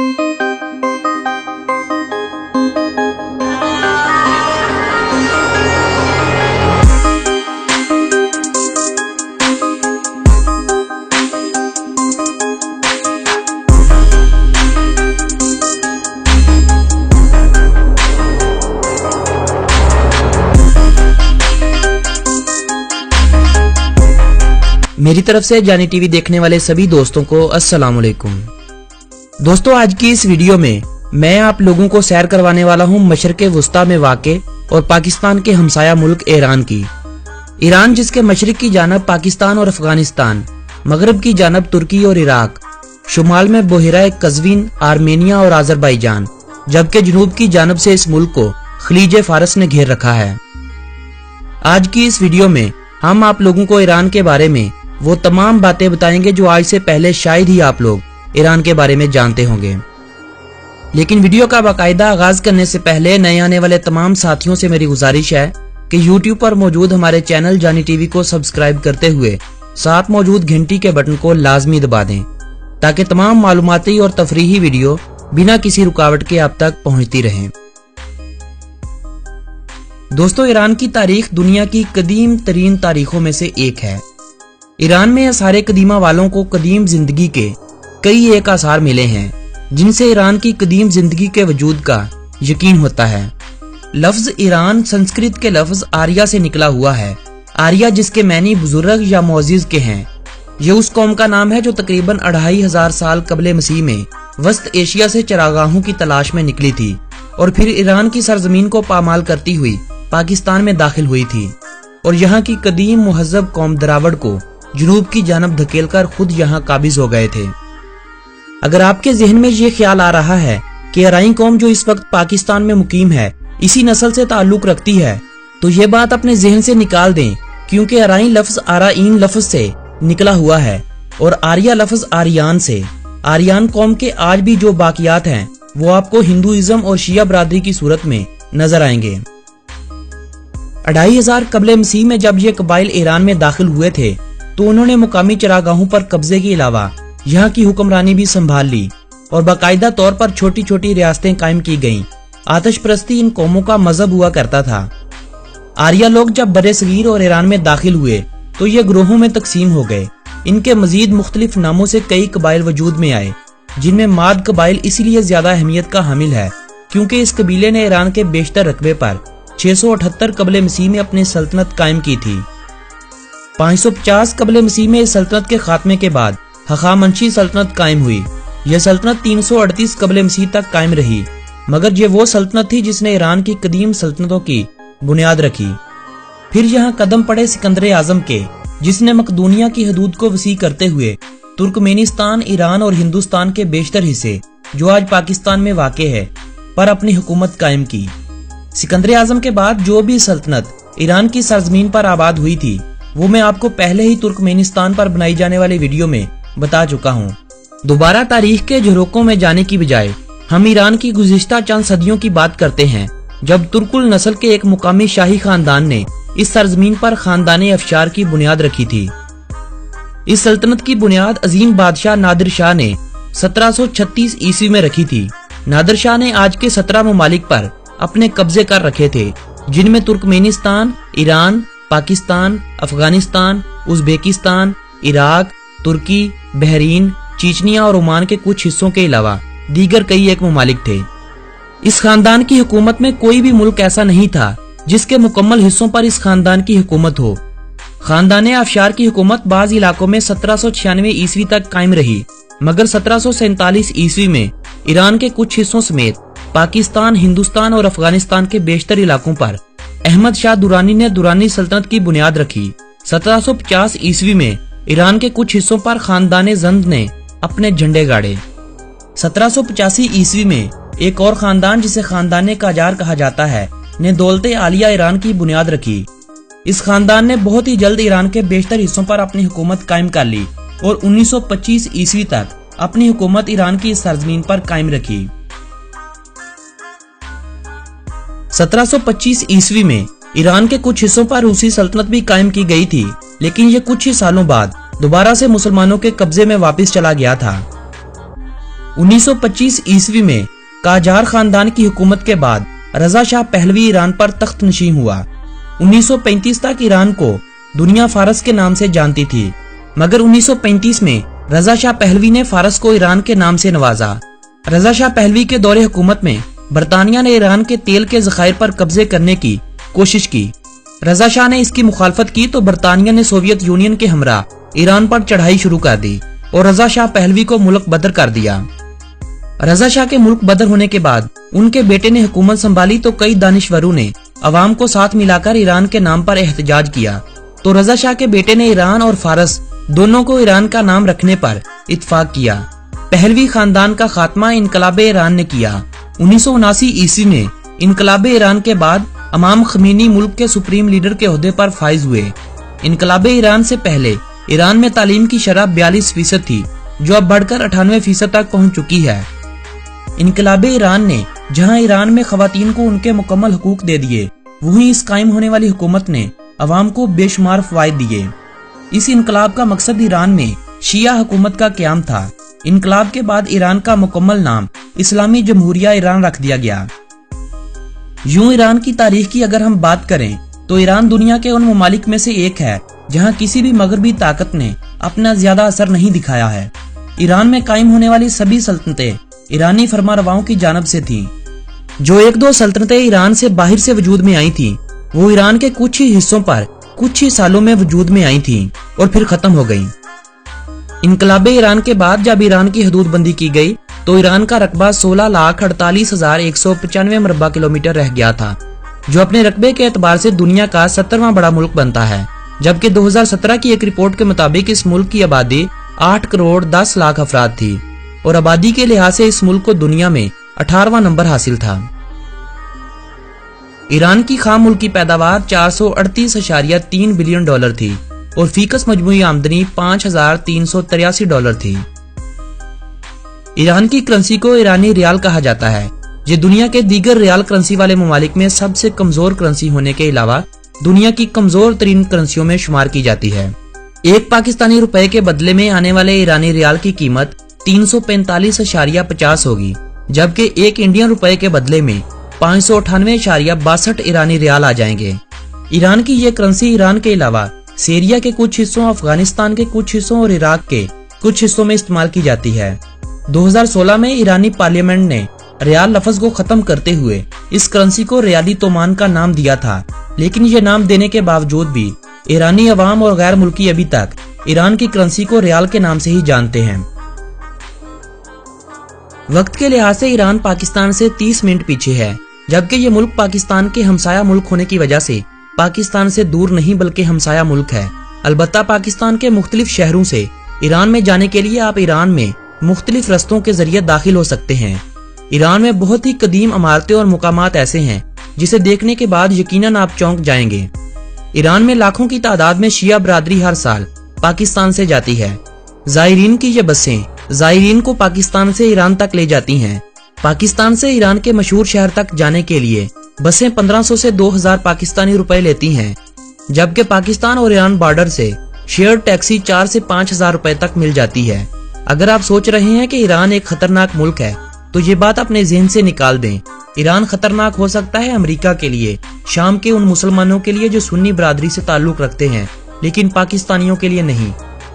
मेरी तरफ से जानी टीवी देखने वाले सभी दोस्तों को अस्सलाम वालेकुम। दोस्तों, आज की इस वीडियो में मैं आप लोगों को सैर करवाने वाला हूं मशरिक़े वुस्ता में वाक़े और पाकिस्तान के हमसाया मुल्क ईरान की। ईरान जिसके मशरिक की जानब पाकिस्तान और अफगानिस्तान, मगरब की जानब तुर्की और इराक, शुमाल में बहरा कज़वीन, आर्मेनिया और आज़रबाईजान, जबकि जुनूब की जानब से इस मुल्क को खलीज फारस ने घेर रखा है। आज की इस वीडियो में हम आप लोगों को ईरान के बारे में वो तमाम बातें बताएंगे जो आज से पहले शायद ही आप लोग ईरान के बारे में जानते होंगे। लेकिन वीडियो का बाकायदा आगाज करने से पहले नए आने वाले तमाम साथियों से मेरी गुजारिश है कि YouTube पर मौजूद हमारे चैनल जानी टीवी को सब्सक्राइब करते हुए साथ मौजूद घंटी के बटन को लाजमी दबा दें ताकि तमाम मालूमाती और तफरीही वीडियो बिना किसी रुकावट के आप तक पहुंचती रहें। दोस्तों, ईरान की तारीख दुनिया की कदीम तरीन तारीखों में से एक है। ईरान में सारे कदीमा वालों को कदीम जिंदगी के कई एक आसार मिले हैं जिनसे ईरान की कदीम जिंदगी के वजूद का यकीन होता है। लफ्ज ईरान संस्कृत के लफ्ज आर्या से निकला हुआ है। आर्या जिसके मैनी बुजुर्ग या मोअज़्ज़िज़ के हैं। ये उस कौम का नाम है जो तकरीबन 2500 साल कबले मसीह में वस्त एशिया से चरागाहों की तलाश में निकली थी और फिर ईरान की सरजमीन को पामाल करती हुई पाकिस्तान में दाखिल हुई थी और यहाँ की कदीम मुहज़्ज़ब कौम दरावड़ को जुनूब की जानब धकेलकर खुद यहाँ काबिज हो गए थे। अगर आपके जहन में ये ख्याल आ रहा है कि अराई कौम जो इस वक्त पाकिस्तान में मुकीम है इसी नस्ल से ताल्लुक रखती है, तो ये बात अपने जहन से निकाल दें, क्योंकि अराई लफ्ज आराइन लफ्ज से निकला हुआ है और आर्या लफ्ज आर्यान से। आर्यान कौम के आज भी जो बाकियात हैं वो आपको हिंदुइज्म और शिया बरादरी की सूरत में नजर आएंगे। 2500 कबले मसीह में जब ये कबाइल ईरान में दाखिल हुए थे तो उन्होंने मुकामी चरागाहों पर कब्जे के अलावा यहाँ की हुक्मरानी भी संभाल ली और बाकायदा तौर पर छोटी छोटी रियासतें कायम की गईं। आतिश परस्ती इन कौमों का मजहब हुआ करता था। आर्या लोग जब बरे सगीर और ईरान में दाखिल हुए तो ये ग्रोहों में तकसीम हो गए। इनके मजीद मुख्तलिफ नामों से कई कबाइल वजूद में आए, जिनमें माद कबाइल इसीलिए ज्यादा अहमियत का हामिल है क्योंकि इस कबीले ने ईरान के बेशतर रकबे पर 678 कबले मसीह में अपनी सल्तनत कायम की थी। 550 कबले मसीह में इस सल्तनत के खात्मे के बाद हखामनशी सल्तनत कायम हुई। यह सल्तनत 338 कबले मसीह तक कायम रही, मगर ये वो सल्तनत थी जिसने ईरान की कदीम सल्तनतों की बुनियाद रखी। फिर यहाँ कदम पड़े सिकंदर आजम के, जिसने मकदूनिया की हदूद को वसी करते हुए तुर्कमेनिस्तान, ईरान और हिंदुस्तान के बेशतर हिस्से जो आज पाकिस्तान में वाक़े है पर अपनी हुकूमत कायम की। सिकंदर आजम के बाद जो भी सल्तनत ईरान की सरजमीन पर आबाद हुई थी वो मैं आपको पहले ही तुर्कमेनिस्तान पर बनाई जाने वाली वीडियो में बता चुका हूँ। दोबारा तारीख के झरोकों में जाने की बजाय हम ईरान की गुज़िश्ता चंद सदियों की बात करते हैं जब तुर्कुल नस्ल के एक मुकामी शाही खानदान ने इस सरजमीन पर खानदाने अफशार की बुनियाद रखी थी। इस सल्तनत की बुनियाद अजीम बादशाह नादिर शाह ने 1736 ईस्वी में रखी थी। नादिर शाह ने आज के 17 ममालिक पर अपने कब्जे कर रखे थे, जिनमें Turkmenistan, Iran, Pakistan, Afghanistan, Uzbekistan, Iraq, तुर्की, बहरीन, चीचनिया और ओमान के कुछ हिस्सों के अलावा दीगर कई एक ममालिक थे। इस खानदान की हुकूमत में कोई भी मुल्क ऐसा नहीं था जिसके मुकम्मल हिस्सों पर इस खानदान की हुकूमत हो। खानदाने अफशार की हुकूमत बाज इलाकों में 1796 ईस्वी तक कायम रही, मगर 1747 ईस्वी में ईरान के कुछ हिस्सों समेत पाकिस्तान, हिंदुस्तान और अफगानिस्तान के बेशतर इलाकों पर अहमद शाह दुरानी ने दुरानी सल्तनत की बुनियाद रखी। 1750 ईस्वी में ईरान के कुछ हिस्सों पर खानदाने जंद ने अपने झंडे गाड़े। 1785 ईस्वी में एक और खानदान जिसे खानदाने काजार कहा जाता है ने दौलत आलिया ईरान की बुनियाद रखी। इस खानदान ने बहुत ही जल्द ईरान के बेशतर हिस्सों पर अपनी हुकूमत कायम कर ली और 1925 ईस्वी तक अपनी हुकूमत ईरान की इस सरजमीन पर कायम रखी। 1725 ईस्वी में ईरान के कुछ हिस्सों पर रूसी सल्तनत भी कायम की गई थी, लेकिन ये कुछ ही सालों बाद दोबारा से मुसलमानों के कब्जे में वापस चला गया था। 1925 ईस्वी में काजार खानदान की हुकूमत के बाद रजा शाह पहलवी ईरान पर तख्त नशीं हुआ। 1935 तक ईरान को दुनिया फारस के नाम से जानती थी, मगर 1935 में रजा शाह पहलवी ने फारस को ईरान के नाम से नवाजा। रजा शाह पहलवी के दौरे हुकूमत में बरतानिया ने ईरान के तेल के ज़खायर पर कब्जे करने की कोशिश की। रजा शाह ने इसकी मुखालफत की तो बरतानिया ने सोवियत यूनियन के हमरा ईरान पर चढ़ाई शुरू कर दी और रजा शाह पहलवी को मुल्क बदर कर दिया। रजा शाह के मुल्क बदर होने के बाद उनके बेटे ने हुकूमत संभाली तो कई दानिशवरों ने अवाम को साथ मिलाकर ईरान के नाम पर एहतजाज किया, तो रजा शाह के बेटे ने ईरान और फारस दोनों को ईरान का नाम रखने पर इत्तफाक किया। पहलवी खानदान का खात्मा इनकलाबे ईरान ने किया। 1979 ईस्वी में इनकलाबे ईरान के बाद इमाम खमीनी मुल्क के सुप्रीम लीडर के ओहदे पर फाइज हुए। इनकलाबे ईरान से पहले ईरान में तालीम की शरह 42% थी, जो अब बढ़कर 98% तक पहुंच चुकी है। इनकलाबे ईरान ने जहां ईरान में खवातीन को उनके मुकम्मल हुकूक दे दिए, वहीं इस कायम होने वाली हुकूमत ने अवाम को बेशुमार फवाइद दिए। इस इनकलाब का मकसद ईरान में शिया हुकूमत का क्याम था। इनकलाब के बाद ईरान का मुकम्मल नाम इस्लामी जमहूरिया ईरान रख दिया गया। यूं ईरान की तारीख की अगर हम बात करें तो ईरान दुनिया के उन ममालिक में से एक है जहां किसी भी मगरबी ताकत ने अपना ज्यादा असर नहीं दिखाया है। ईरान में कायम होने वाली सभी सल्तनतें ईरानी फरमारवाओं की जानिब से थीं। जो एक दो सल्तनतें ईरान से बाहर से वजूद में आई थीं, वो ईरान के कुछ ही हिस्सों पर कुछ ही सालों में वजूद में आई थीं और फिर खत्म हो गईं। इनकलाबे ईरान के बाद जब ईरान की हदूद बंदी की गई तो ईरान का रकबा 16,48,195 मरबा किलोमीटर रह गया था, जो अपने रकबे के एतबार से दुनिया का 17वां बड़ा मुल्क बनता है। जबकि 2017 की एक रिपोर्ट के मुताबिक इस मुल्क की आबादी 8 करोड़ 10 लाख अफराद थी और आबादी के लिहाज से इस मुल्क को दुनिया में 18वां नंबर हासिल था। ईरान की खाम मुल्की पैदावार 438.3 बिलियन डॉलर थी और फीकस मजमूई आमदनी 5,383 डॉलर थी। ईरान की करेंसी को ईरानी रियाल कहा जाता है। ये दुनिया के दीगर रियाल करेंसी वाले ममालिक में सबसे कमजोर करेंसी होने के अलावा दुनिया की कमजोर तरीन करेंसियों में शुमार की जाती है। एक पाकिस्तानी रुपए के बदले में आने वाले ईरानी रियाल की कीमत 345.50 होगी, जबकि एक इंडियन रुपए के बदले में 598.62 ईरानी रियाल आ जाएंगे। ईरान की ये करेंसी ईरान के अलावा सीरिया के कुछ हिस्सों, अफगानिस्तान के कुछ हिस्सों और इराक के कुछ हिस्सों में इस्तेमाल की जाती है। 2016 में ईरानी पार्लियामेंट ने रियाल लफ्ज को खत्म करते हुए इस करेंसी को रियाली तोमान का नाम दिया था, लेकिन ये नाम देने के बावजूद भी ईरानी अवाम और गैर मुल्की अभी तक ईरान की करेंसी को रियाल के नाम से ही जानते हैं। वक्त के लिहाज से ईरान पाकिस्तान से 30 मिनट पीछे है, जबकि ये मुल्क पाकिस्तान के हमसाया मुल्क होने की वजह से पाकिस्तान से दूर नहीं बल्कि हमसाया मुल्क है। अलबत्ता पाकिस्तान के मुख्तलिफ शहरों से ईरान में जाने के लिए आप ईरान में मुख्तलिफ रस्तों के जरिए दाखिल हो सकते हैं। ईरान में बहुत ही कदीम इमारतें और मुकामात ऐसे हैं जिसे देखने के बाद यकीनन आप चौंक जाएंगे। ईरान में लाखों की तादाद में शिया बरादरी हर साल पाकिस्तान से जाती है। जायरीन की ये बसें जायरीन को पाकिस्तान से ईरान तक ले जाती हैं। पाकिस्तान से ईरान के मशहूर शहर तक जाने के लिए बसें 1500 से 2000 पाकिस्तानी रुपए लेती हैं, जबकि पाकिस्तान और ईरान बॉर्डर से शेयर टैक्सी 4 से 5000 रुपए तक मिल जाती है। अगर आप सोच रहे हैं कि ईरान एक खतरनाक मुल्क है तो ये बात अपने ज़हन से निकाल दें। ईरान खतरनाक हो सकता है अमेरिका के लिए, शाम के उन मुसलमानों के लिए जो सुन्नी बरादरी से ताल्लुक रखते हैं, लेकिन पाकिस्तानियों के लिए नहीं।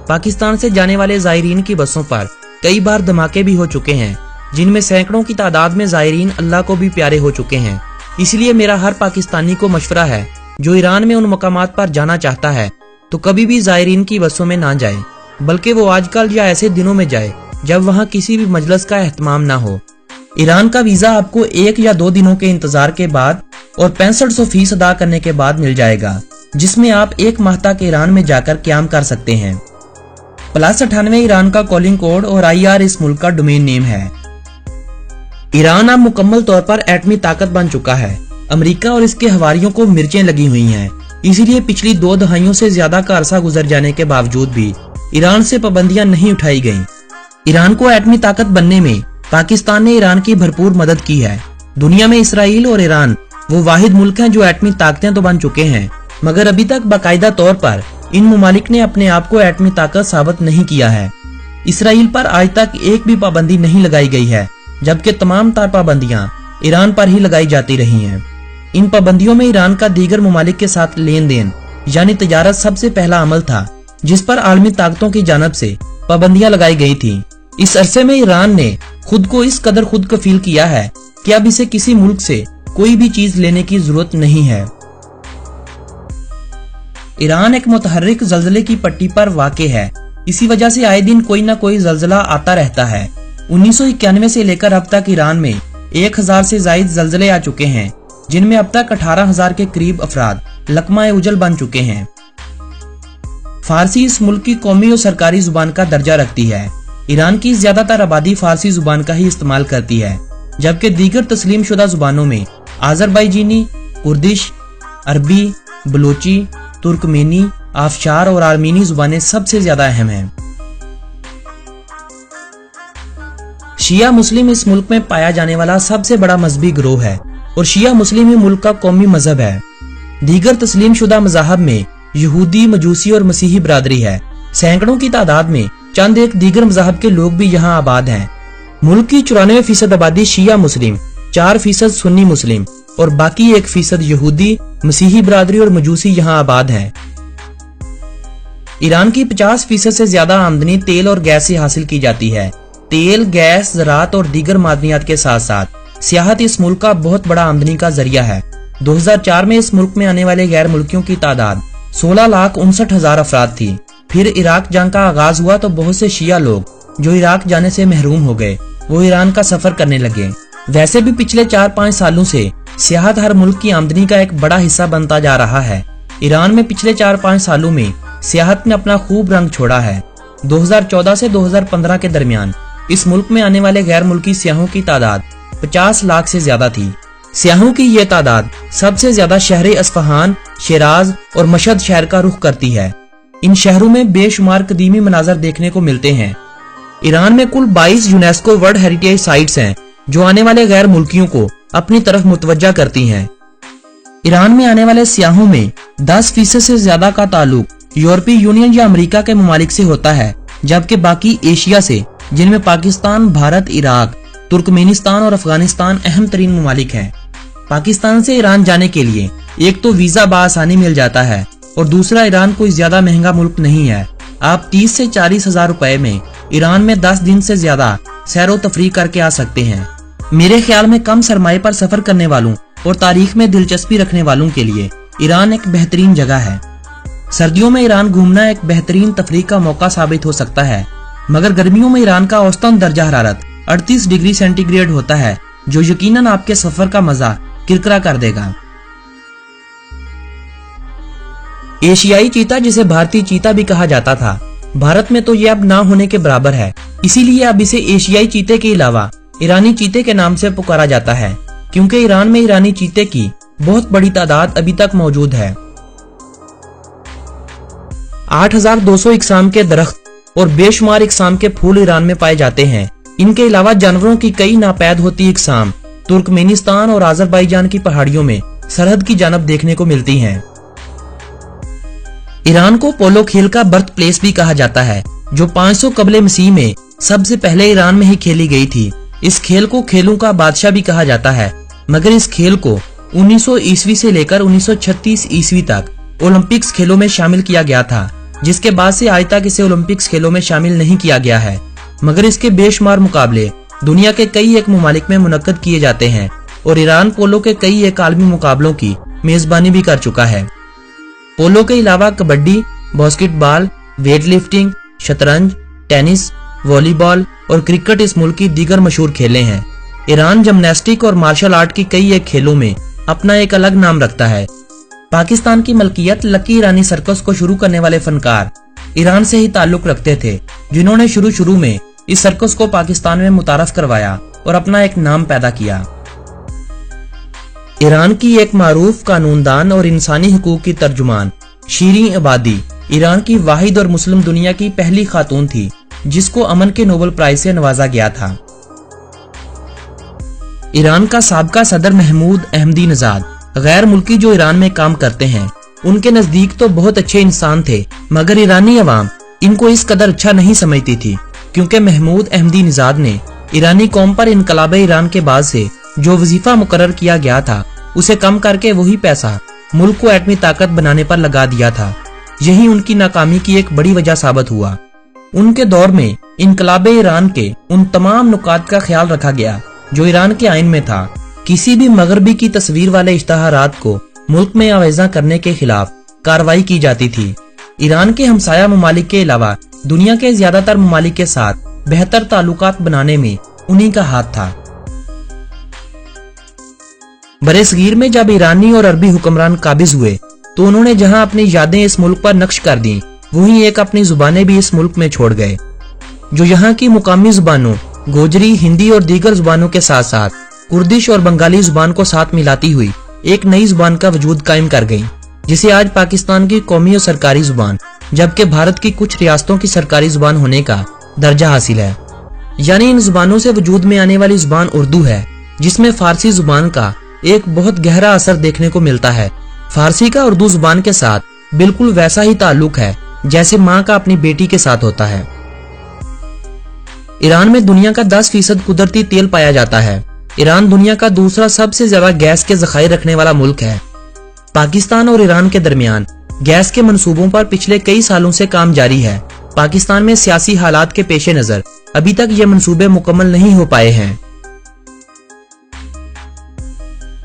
पाकिस्तान से जाने वाले जायरीन की बसों पर कई बार धमाके भी हो चुके हैं, जिनमें सैकड़ों की तादाद में जायरीन अल्लाह को भी प्यारे हो चुके हैं। इसलिए मेरा हर पाकिस्तानी को मशवरा है जो ईरान में उन मकामात पर जाना चाहता है तो कभी भी जायरीन की बसों में ना जाए, बल्कि वो आजकल या ऐसे दिनों में जाए जब वहाँ किसी भी मजलिस का एहतमाम ना हो। ईरान का वीजा आपको 1 या 2 दिनों के इंतजार के बाद और 6500 फीस अदा करने के बाद मिल जाएगा, जिसमें आप 1 माह तक ईरान में जाकर क्याम कर सकते हैं। +98 ईरान का कॉलिंग कोड और IR इस मुल्क का डोमेन नेम है। ईरान अब मुकम्मल तौर पर एटमी ताकत बन चुका है। अमेरिका और इसके हवारियों को मिर्चें लगी हुई हैं, इसीलिए पिछली 2 दहाइयों से ज्यादा का अरसा गुजर जाने के बावजूद भी ईरान से पाबंदियां नहीं उठाई गईं। ईरान को एटमी ताकत बनने में पाकिस्तान ने ईरान की भरपूर मदद की है। दुनिया में इसराइल और ईरान वो वाहिद मुल्क हैं जो एटमी ताकतें तो बन चुके हैं, मगर अभी तक बाकायदा तौर पर इन ममालिक ने अपने आप को एटमी ताकत साबित नहीं किया है। इसराइल पर आज तक एक भी पाबंदी नहीं लगाई गई है, जबकि तमाम तार पाबंदियां ईरान पर ही लगाई जाती रही हैं। इन पाबंदियों में ईरान का दीगर ममालिक के साथ लेन देन यानी तजारत सबसे पहला अमल था, जिस पर आलमी ताकतों की जानिब से पाबंदियां लगाई गई थी। इस अरसे में ईरान ने खुद को इस कदर खुद कफील किया है कि अब इसे किसी मुल्क से कोई भी चीज लेने की जरूरत नहीं है। ईरान एक मुतहर्रिक जल्जले की पट्टी पर वाक़े है। इसी वजह से आए दिन कोई ना कोई जल्जला आता रहता है। 1991 से लेकर अब तक ईरान में 1000 से ज्यादा जल्जले आ चुके हैं, जिनमें अब तक 18,000 के करीब अफराद लकमा उजल बन चुके हैं। फारसी इस मुल्क की कौमी और सरकारी जुबान का दर्जा रखती है। ईरान की ज्यादातर आबादी फारसी जुबान का ही इस्तेमाल करती है, जबकि दीगर तस्लीम शुदा जुबानों में आज़रबाईजानी, कुर्दिश, अरबी, बलोची, तुर्कमेनी, आफशार और आर्मीनी जुबानें सबसे ज्यादा अहम हैं। शिया मुस्लिम इस मुल्क में पाया जाने वाला सबसे बड़ा मजहबी गिरोह है और शिया मुस्लिम ही मुल्क का कौमी मजहब है। दीगर तस्लीम शुदा मज़ाहब में यहूदी, मजूसी और मसीही बरादरी है। सैकड़ों की तादाद में चंद एक दीगर मज़ाहब के लोग भी यहाँ आबाद हैं। मुल्क की 94% आबादी शिया मुस्लिम, 4% सुन्नी मुस्लिम और बाकी 1% यहूदी, मसीही बरादरी और मजूसी यहाँ आबाद हैं। ईरान की 50% से ज्यादा आमदनी तेल और गैस से हासिल की जाती है। तेल, गैस, ज़राअत और दीगर मादनियात के साथ साथ सियाहत इस मुल्क का बहुत बड़ा आमदनी का जरिया है। 2004 में इस मुल्क में आने वाले गैर मुल्कियों की तादाद 16,59,000 अफराद थी। फिर इराक जंग का आगाज हुआ तो बहुत से शिया लोग जो इराक जाने से महरूम हो गए, वो ईरान का सफर करने लगे। वैसे भी पिछले 4-5 सालों से सियाहत हर मुल्क की आमदनी का एक बड़ा हिस्सा बनता जा रहा है। ईरान में पिछले 4-5 सालों में सियाहत ने अपना खूब रंग छोड़ा है। 2014 से 2015 के दरमियान इस मुल्क में आने वाले गैर मुल्की सियाहों की तादाद 50 लाख से ज्यादा थी। सियाहों की ये तादाद सबसे ज्यादा शहर अस्फहान, शिराज और मशहद शहर का रुख करती है। इन शहरों में बेशुमार कदीमी मनाजर देखने को मिलते हैं। ईरान में कुल 22 यूनेस्को वर्ल्ड हेरिटेज साइट्स हैं, जो आने वाले गैर मुल्कियों को अपनी तरफ मुतवज्जा करती हैं। ईरान में आने वाले सियाहों में 10% से ज्यादा का ताल्लुक यूरोपीय यूनियन या अमेरिका के ममालिक से होता है, जबकि बाकी एशिया से, जिनमें पाकिस्तान, भारत, इराक, तुर्कमेनिस्तान और अफगानिस्तान अहम तरीन ममालिक हैं। पाकिस्तान से ईरान जाने के लिए एक तो वीजा बआसानी मिल जाता है और दूसरा ईरान कोई ज्यादा महंगा मुल्क नहीं है। आप 30 से 40 हजार रुपए में ईरान में 10 दिन से ज्यादा सैरो तफरी करके आ सकते हैं। मेरे ख्याल में कम सरमाए पर सफर करने वालों और तारीख में दिलचस्पी रखने वालों के लिए ईरान एक बेहतरीन जगह है। सर्दियों में ईरान घूमना एक बेहतरीन तफरीह का मौका साबित हो सकता है, मगर गर्मियों में ईरान का औसतन दर्जा हरारत 38 डिग्री सेंटीग्रेड होता है, जो यकीनन आपके सफर का मजा किरकिरा कर देगा। एशियाई चीता, जिसे भारतीय चीता भी कहा जाता था, भारत में तो ये अब ना होने के बराबर है। इसीलिए अब इसे एशियाई चीते के अलावा ईरानी चीते के नाम से पुकारा जाता है, क्योंकि ईरान में ईरानी चीते की बहुत बड़ी तादाद अभी तक मौजूद है। 8,200 इकसाम के दरख्त और बेशुमार इकसाम के फूल ईरान में पाए जाते हैं। इनके अलावा जानवरों की कई नापैद होती इकसाम तुर्कमेनिस्तान और आज़रबाईजान की पहाड़ियों में सरहद की जानब देखने को मिलती हैं। ईरान को पोलो खेल का बर्थ प्लेस भी कहा जाता है, जो 500 कबले मसीह में सबसे पहले ईरान में ही खेली गई थी। इस खेल को खेलों का बादशाह भी कहा जाता है, मगर इस खेल को 1900 ईस्वी से लेकर 1936 ईस्वी तक ओलंपिक्स खेलों में शामिल किया गया था, जिसके बाद से आज तक इसे ओलंपिक्स खेलों में शामिल नहीं किया गया है। मगर इसके बेशुमार मुकाबले दुनिया के कई एक ममालिक में मुनक्कद किए जाते हैं और ईरान पोलो के कई एक आलमी मुकाबलों की मेजबानी भी कर चुका है। पोलो के अलावा कबड्डी, बास्केटबॉल, वेट लिफ्टिंग, शतरंज, टेनिस, वॉलीबॉल और क्रिकेट इस मुल्क की दीगर मशहूर खेलें हैं। ईरान जिम्नास्टिक और मार्शल आर्ट की कई एक खेलों में अपना एक अलग नाम रखता है। पाकिस्तान की मलकियत लकी ईरानी सर्कस को शुरू करने वाले फनकार ईरान से ही ताल्लुक रखते थे, जिन्होंने शुरू में इस सर्कस को पाकिस्तान में मुतारफ करवाया और अपना एक नाम पैदा किया। ईरान की एक मारूफ कानूनदान और इंसानी हुकूक की तर्जुमान शीरीन इबादी ईरान की वाहिद और मुस्लिम दुनिया की पहली खातून थी जिसको अमन के नोबेल प्राइज से नवाजा गया था। ईरान का साबका सदर महमूद अहमदीनजाद गैर मुल्की जो ईरान में काम करते हैं, उनके नजदीक तो बहुत अच्छे इंसान थे, मगर ईरानी अवाम इनको इस कदर अच्छा नहीं समझती थी। क्योंकि महमूद अहमदी निजाद ने ईरानी कौम पर इनकलाब ईरान के बाद से जो वजीफा मुकर्रर किया गया था उसे कम करके वही पैसा मुल्क को एटमी ताकत बनाने पर लगा दिया था। यही उनकी नाकामी की एक बड़ी वजह साबित हुआ। उनके दौर में इनकलाब ईरान के उन तमाम नुकात का ख्याल रखा गया जो ईरान के आइन में था। किसी भी मगरबी की तस्वीर वाले इश्तहारात को मुल्क में आवेजा करने के खिलाफ कार्रवाई की जाती थी। ईरान के हमसाया ममालिक के अलावा दुनिया के ज्यादातर ममालिक के साथ बेहतर ताल्लुकात बनाने में उन्हीं का हाथ था। बरे-सगीर में जब ईरानी और अरबी हुक्मरान काबिज हुए तो उन्होंने जहां अपनी यादें इस मुल्क पर नक्श कर दी, वहीं एक अपनी जुबानें भी इस मुल्क में छोड़ गए, जो यहाँ की मुकामी जुबानों गोजरी, हिंदी और दीगर जुबानों के साथ साथ कुर्दिश और बंगाली जुबान को साथ मिलाती हुई एक नई जुबान का वजूद कायम कर गई, जिसे आज पाकिस्तान की कौमी और सरकारी जुबान जबकि भारत की कुछ रियासतों की सरकारी जुबान होने का दर्जा हासिल है। यानी इन जुबानों से वजूद में आने वाली जुबान उर्दू है, जिसमें फारसी जुबान का एक बहुत गहरा असर देखने को मिलता है। फारसी का उर्दू जुबान के साथ बिल्कुल वैसा ही ताल्लुक है जैसे माँ का अपनी बेटी के साथ होता है। ईरान में दुनिया का 10% कुदरती तेल पाया जाता है। ईरान दुनिया का दूसरा सबसे ज्यादा गैस के ज़खायर रखने वाला मुल्क है। पाकिस्तान और ईरान के दरमियान गैस के मंसूबों पर पिछले कई सालों से काम जारी है। पाकिस्तान में सियासी हालात के पेश नजर अभी तक ये मंसूबे मुकम्मल नहीं हो पाए हैं।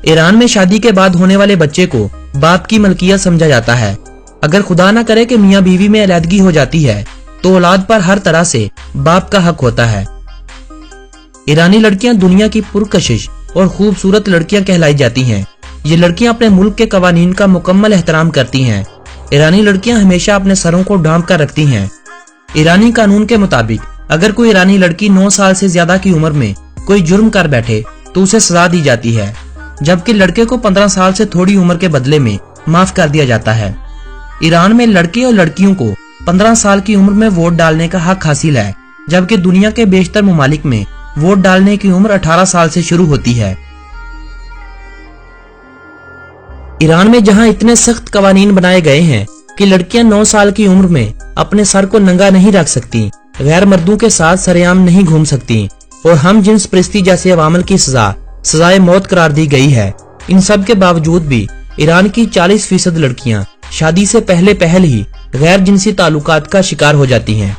ईरान में शादी के बाद होने वाले बच्चे को बाप की मलकियत समझा जाता है। अगर खुदा न करे कि मियाँ बीवी में अलहदगी हो जाती है तो औलाद पर हर तरह से बाप का हक होता है। ईरानी लड़कियां दुनिया की पुरकशिश और खूबसूरत लड़कियां कहलाई जाती हैं। ये लड़कियां अपने मुल्क के कवानीन का मुकम्मल एहतराम करती हैं। ईरानी लड़कियां हमेशा अपने सरों को ढांप कर रखती हैं। ईरानी कानून के मुताबिक अगर कोई ईरानी लड़की 9 साल से ज्यादा की उम्र में कोई जुर्म कर बैठे तो उसे सजा दी जाती है, जबकि लड़के को 15 साल से थोड़ी उम्र के बदले में माफ कर दिया जाता है। ईरान में लड़के और लड़कियों को 15 साल की उम्र में वोट डालने का हक हासिल है, जबकि दुनिया के बेशतर ममालिक में वोट डालने की उम्र 18 साल से शुरू होती है। ईरान में जहां इतने सख्त कवानीन बनाए गए हैं कि लड़कियां 9 साल की उम्र में अपने सर को नंगा नहीं रख सकती, गैर मर्दों के साथ सरेआम नहीं घूम सकती और हम जिन्स परिस्ती जैसे अवामल की सजाए मौत करार दी गई है, इन सब के बावजूद भी ईरान की 40% लड़कियां शादी से पहले ही गैर जिनसी ताल्लुकात का शिकार हो जाती हैं।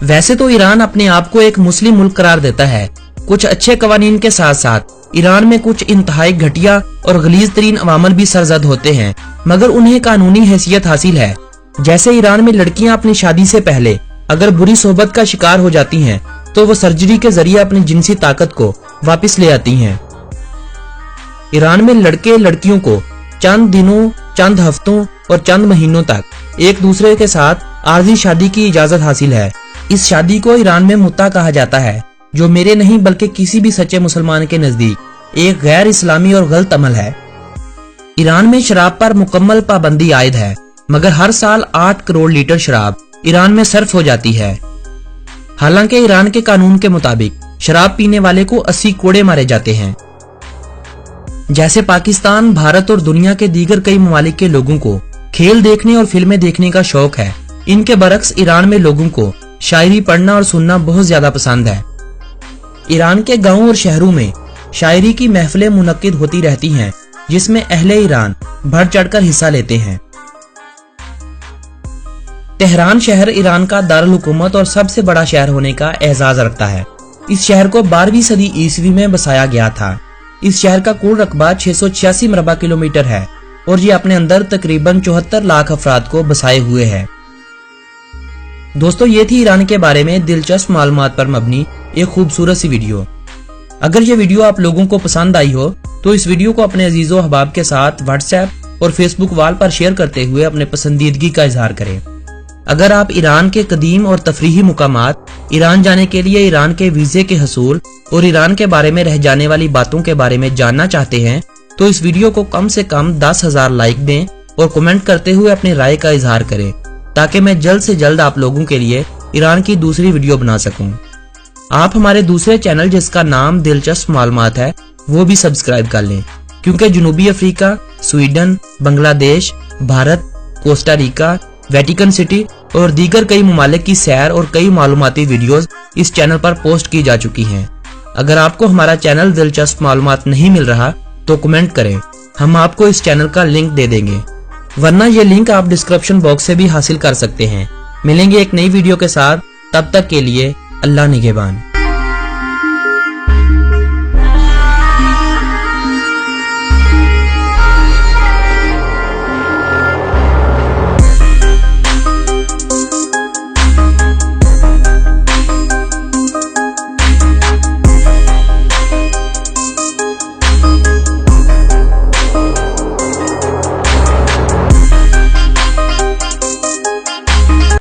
वैसे तो ईरान अपने आप को एक मुस्लिम मुल्क करार देता है। कुछ अच्छे कवानीन के साथ साथ ईरान में कुछ इंतहाई घटिया और गलीज तरीन अवामल भी सरजद होते हैं, मगर उन्हें कानूनी हैसियत हासिल है। जैसे ईरान में लड़कियां अपनी शादी से पहले अगर बुरी सोहबत का शिकार हो जाती हैं तो वो सर्जरी के जरिए अपनी जिनसी ताकत को वापस ले आती हैं। ईरान में लड़के लड़कियों को चंद दिनों, चंद हफ्तों और चंद महीनों तक एक दूसरे के साथ आर्जी शादी की इजाजत हासिल है। इस शादी को ईरान में मुत्ता कहा जाता है, जो मेरे नहीं बल्कि किसी भी सच्चे मुसलमान के नजदीक एक गैर इस्लामी और गलत अमल है। ईरान में शराब पर मुकम्मल पाबंदी आयद है, मगर हर साल 8 करोड़ लीटर शराब ईरान में सर्फ हो जाती है। हालांकि ईरान के कानून के मुताबिक शराब पीने वाले को 80 कोड़े मारे जाते हैं। जैसे पाकिस्तान, भारत और दुनिया के दीगर कई ममालिक के लोगों को खेल देखने और फिल्में देखने का शौक है, इनके बरक्स ईरान में लोगों को शायरी पढ़ना और सुनना बहुत ज्यादा पसंद है। ईरान के गांवों और शहरों में शायरी की महफिलें मुनक्किद होती रहती हैं, जिसमें अहले ईरान बढ़ चढ़कर हिस्सा लेते हैं। तेहरान शहर ईरान का दारुल हुकूमत और सबसे बड़ा शहर होने का एजाज रखता है। इस शहर को 12वीं सदी ईस्वी में बसाया गया था। इस शहर का कुल रकबा 686 मरबा किलोमीटर है और ये अपने अंदर तकरीबन 74 लाख अफराद को बसाए हुए है। दोस्तों, ये थी ईरान के बारे में दिलचस्प मालूमात पर मबनी एक खूबसूरत सी वीडियो। अगर ये वीडियो आप लोगों को पसंद आई हो तो इस वीडियो को अपने अजीजों अहबाब के साथ व्हाट्सएप और फेसबुक वाल पर शेयर करते हुए अपने पसंदीदगी का इजहार करें। अगर आप ईरान के कदीम और तफरीही मुकामात, ईरान जाने के लिए ईरान के वीजे के हसूल और ईरान के बारे में रह जाने वाली बातों के बारे में जानना चाहते हैं तो इस वीडियो को कम से कम 10,000 लाइक दें और कमेंट करते हुए अपनी राय का इजहार करें, ताकि मैं जल्द से जल्द आप लोगों के लिए ईरान की दूसरी वीडियो बना सकूं। आप हमारे दूसरे चैनल जिसका नाम दिलचस्प मालूमात है वो भी सब्सक्राइब कर लें, क्योंकि जनूबी Africa, Sweden, Bangladesh, Bharat, Costa Rica, Vatican City और दीगर कई ममालिक की सैर और कई मालूमाती वीडियोस इस चैनल पर पोस्ट की जा चुकी हैं। अगर आपको हमारा चैनल दिलचस्प मालूमात नहीं मिल रहा तो कमेंट करें, हम आपको इस चैनल का लिंक दे देंगे, वरना ये लिंक आप डिस्क्रिप्शन बॉक्स से भी हासिल कर सकते हैं। मिलेंगे एक नई वीडियो के साथ, तब तक के लिए अल्लाह निगहबान।